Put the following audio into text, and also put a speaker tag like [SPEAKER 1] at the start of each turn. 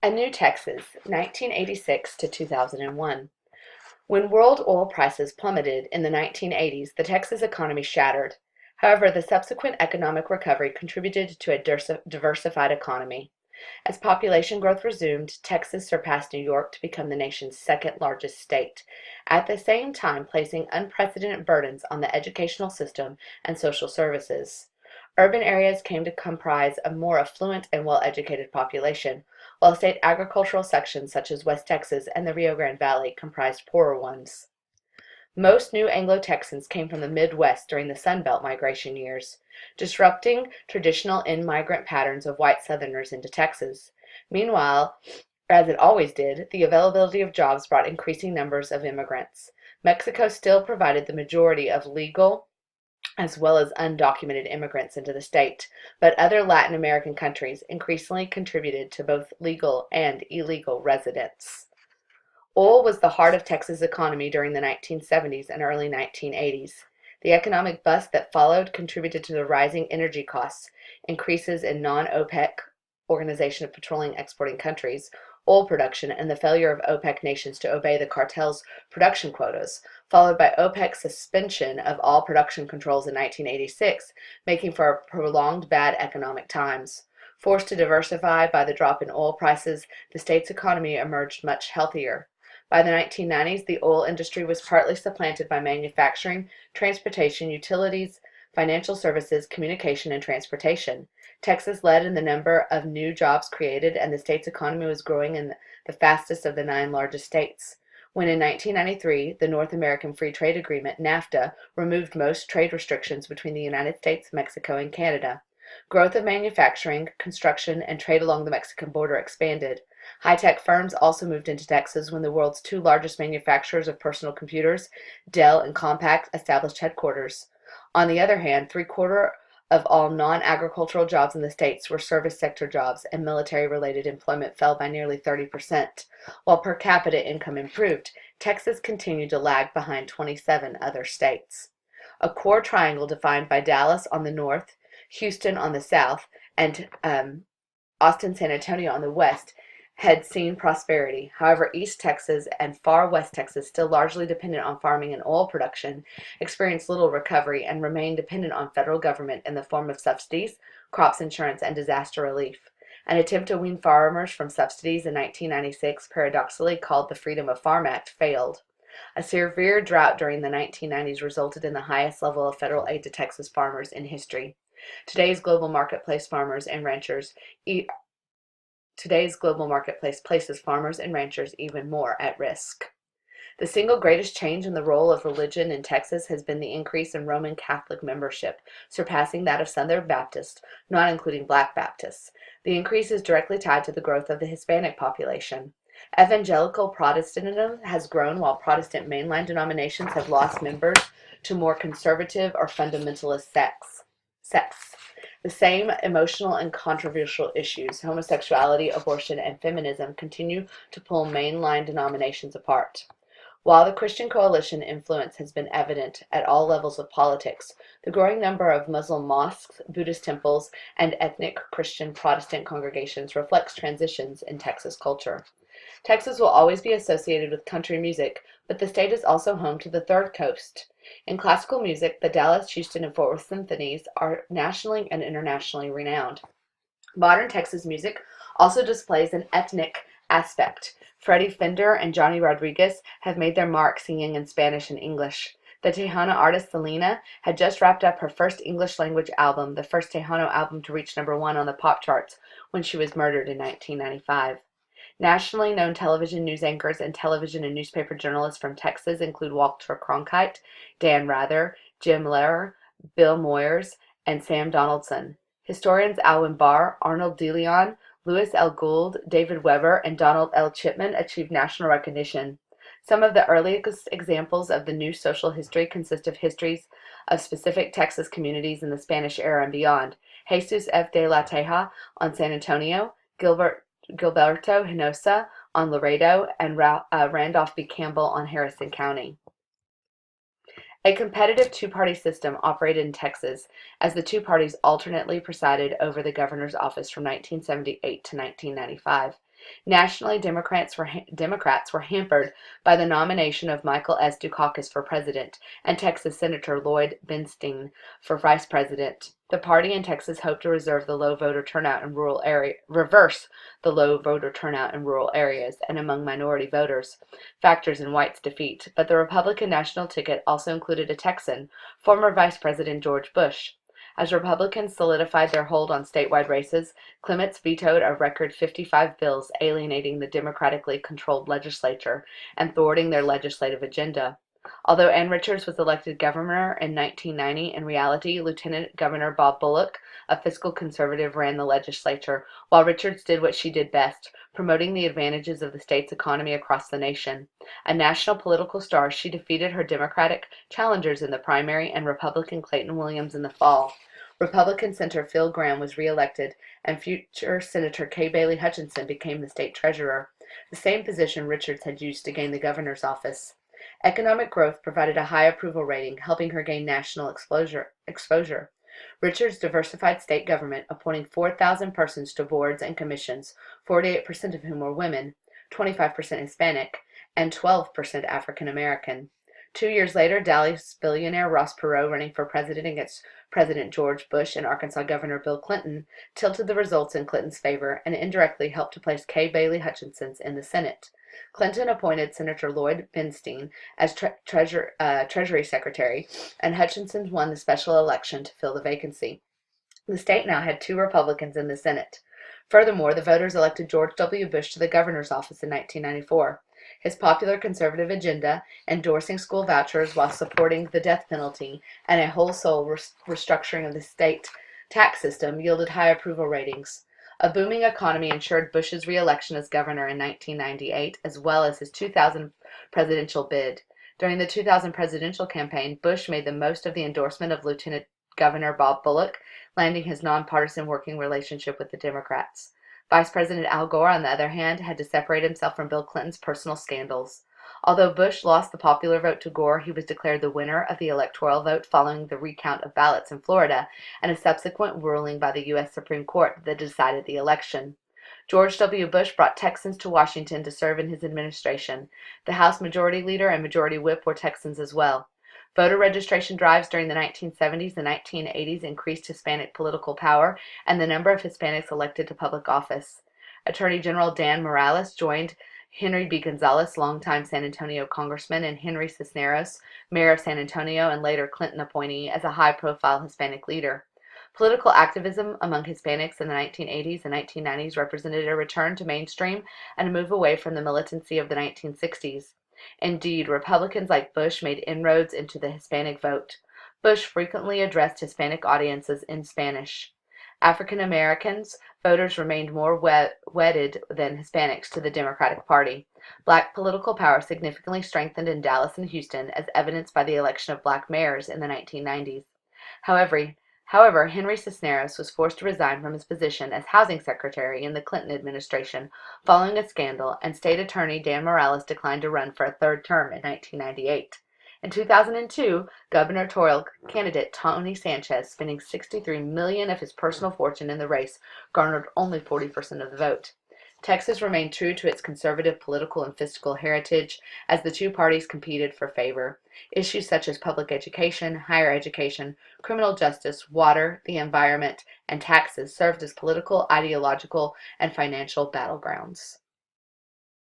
[SPEAKER 1] A New Texas, 1986 to 2001. When world oil prices plummeted in the 1980s, the Texas economy shattered. However, the subsequent economic recovery contributed to a diversified economy. As population growth resumed, Texas surpassed New York to become the nation's second largest state, at the same time placing unprecedented burdens on the educational system and social services. Urban areas came to comprise a more affluent and well-educated population, while state agricultural sections such as West Texas and the Rio Grande Valley comprised poorer ones. Most new Anglo-Texans came from the Midwest during the Sun Belt migration years, disrupting traditional in-migrant patterns of white Southerners into Texas. Meanwhile, as it always did, the availability of jobs brought increasing numbers of immigrants. Mexico still provided the majority of legal as well as undocumented immigrants into the state, but other Latin American countries increasingly contributed to both legal and illegal residents. Oil was the heart of Texas' economy during the 1970s and early 1980s. The economic bust that followed contributed to the rising energy costs, increases in non-OPEC Organization of Petroleum Exporting Countries oil production, and the failure of OPEC nations to obey the cartel's production quotas, followed by OPEC's suspension of all production controls in 1986, making for a prolonged bad economic times. Forced to diversify by the drop in oil prices, the state's economy emerged much healthier. By the 1990s, the oil industry was partly supplanted by manufacturing, transportation, utilities, financial services, communication, and transportation. Texas led in the number of new jobs created, and the state's economy was growing in the fastest of the 9 largest states. When in 1993, the North American Free Trade Agreement, NAFTA, removed most trade restrictions between the United States, Mexico, and Canada. Growth of manufacturing, construction, and trade along the Mexican border expanded. High-tech firms also moved into Texas when the world's 2 largest manufacturers of personal computers, Dell and Compaq, established headquarters. On the other hand, 3/4 of all non-agricultural jobs in the states were service sector jobs, and military-related employment fell by nearly 30%. While per capita income improved, Texas continued to lag behind 27 other states. A core triangle defined by Dallas on the north, Houston on the south, and Austin, San Antonio on the west had seen prosperity. However, East Texas and far West Texas, still largely dependent on farming and oil production, experienced little recovery and remained dependent on federal government in the form of subsidies, crops insurance, and disaster relief. An attempt to wean farmers from subsidies in 1996, paradoxically called the Freedom of Farm Act, failed. A severe drought during the 1990s resulted in the highest level of federal aid to Texas farmers in history. Today's global marketplace places farmers and ranchers even more at risk. The single greatest change in the role of religion in Texas has been the increase in Roman Catholic membership, surpassing that of Southern Baptists, not including Black Baptists. The increase is directly tied to the growth of the Hispanic population. Evangelical Protestantism has grown while Protestant mainline denominations have lost members to more conservative or fundamentalist sects. The same emotional and controversial issues, homosexuality, abortion, and feminism, continue to pull mainline denominations apart. While the Christian coalition influence has been evident at all levels of politics, the growing number of Muslim mosques, Buddhist temples, and ethnic Christian Protestant congregations reflects transitions in Texas culture. Texas will always be associated with country music, but the state is also home to the Third Coast. In classical music, the Dallas, Houston, and Fort Worth symphonies are nationally and internationally renowned. Modern Texas music also displays an ethnic aspect. Freddie Fender and Johnny Rodriguez have made their mark singing in Spanish and English. The Tejano artist Selena had just wrapped up her first English-language album, the first Tejano album to reach #1 on the pop charts, when she was murdered in 1995. Nationally known television news anchors and television and newspaper journalists from Texas include Walter Cronkite, Dan Rather, Jim Lehrer, Bill Moyers, and Sam Donaldson. Historians Alwyn Barr, Arnold DeLeon, Louis L. Gould, David Weber, and Donald L. Chipman achieved national recognition. Some of the earliest examples of the new social history consist of histories of specific Texas communities in the Spanish era and beyond. Jesus F. de la Teja on San Antonio, Gilberto Hinosa on Laredo, and Randolph B. Campbell on Harrison County. A competitive two-party system operated in Texas as the two parties alternately presided over the governor's office from 1978 to 1995. Nationally, Democrats were hampered by the nomination of Michael S. Dukakis for president and Texas Senator Lloyd Bernstein for vice president. The party in Texas hoped to reverse the low voter turnout in rural areas and among minority voters, factors in White's defeat. But the Republican national ticket also included a Texan, former Vice President George Bush. As Republicans solidified their hold on statewide races, Clements vetoed a record 55 bills, alienating the democratically controlled legislature and thwarting their legislative agenda. Although Ann Richards was elected governor in 1990, in reality, Lieutenant Governor Bob Bullock, a fiscal conservative, ran the legislature, while Richards did what she did best, promoting the advantages of the state's economy across the nation. A national political star, she defeated her Democratic challengers in the primary and Republican Clayton Williams in the fall. Republican Senator Phil Gramm was reelected, and future Senator Kay Bailey Hutchinson became the state treasurer, the same position Richards had used to gain the governor's office. Economic growth provided a high approval rating, helping her gain national exposure. Richards diversified state government, appointing 4,000 persons to boards and commissions, 48% of whom were women, 25% Hispanic, and 12% African American. 2 years later, Dallas billionaire Ross Perot, running for president against President George Bush and Arkansas Governor Bill Clinton, tilted the results in Clinton's favor and indirectly helped to place Kay Bailey Hutchinson in the Senate. Clinton appointed Senator Lloyd Bernstein as Treasury Secretary, and Hutchinson won the special election to fill the vacancy. The state now had 2 Republicans in the Senate. Furthermore, the voters elected George W. Bush to the governor's office in 1994. His popular conservative agenda, endorsing school vouchers while supporting the death penalty, and a wholesale restructuring of the state tax system yielded high approval ratings. A booming economy ensured Bush's re-election as governor in 1998, as well as his 2000 presidential bid. During the 2000 presidential campaign, Bush made the most of the endorsement of Lieutenant Governor Bob Bullock, landing his nonpartisan working relationship with the Democrats. Vice President Al Gore, on the other hand, had to separate himself from Bill Clinton's personal scandals. Although Bush lost the popular vote to Gore, he was declared the winner of the electoral vote following the recount of ballots in Florida and a subsequent ruling by the U.S. Supreme Court that decided the election. George W. Bush brought Texans to Washington to serve in his administration. The House Majority Leader and Majority Whip were Texans as well. Voter registration drives during the 1970s and 1980s increased Hispanic political power and the number of Hispanics elected to public office. Attorney General Dan Morales joined Henry B. Gonzalez, longtime San Antonio congressman, and Henry Cisneros, mayor of San Antonio and later Clinton appointee, as a high-profile Hispanic leader. Political activism among Hispanics in the 1980s and 1990s represented a return to mainstream and a move away from the militancy of the 1960s. Indeed, Republicans like Bush made inroads into the Hispanic vote. Bush frequently addressed Hispanic audiences in Spanish. African Americans voters remained more wedded than Hispanics to the Democratic Party. Black political power significantly strengthened in Dallas and Houston, as evidenced by the election of black mayors in the 1990s. However, Henry Cisneros was forced to resign from his position as housing secretary in the Clinton administration following a scandal, and state attorney Dan Morales declined to run for a 3rd term in 1998. In 2002, gubernatorial candidate Tony Sanchez, spending $63 million of his personal fortune in the race, garnered only 40% of the vote. Texas remained true to its conservative political and fiscal heritage as the 2 parties competed for favor. Issues such as public education, higher education, criminal justice, water, the environment, and taxes served as political, ideological, and financial battlegrounds.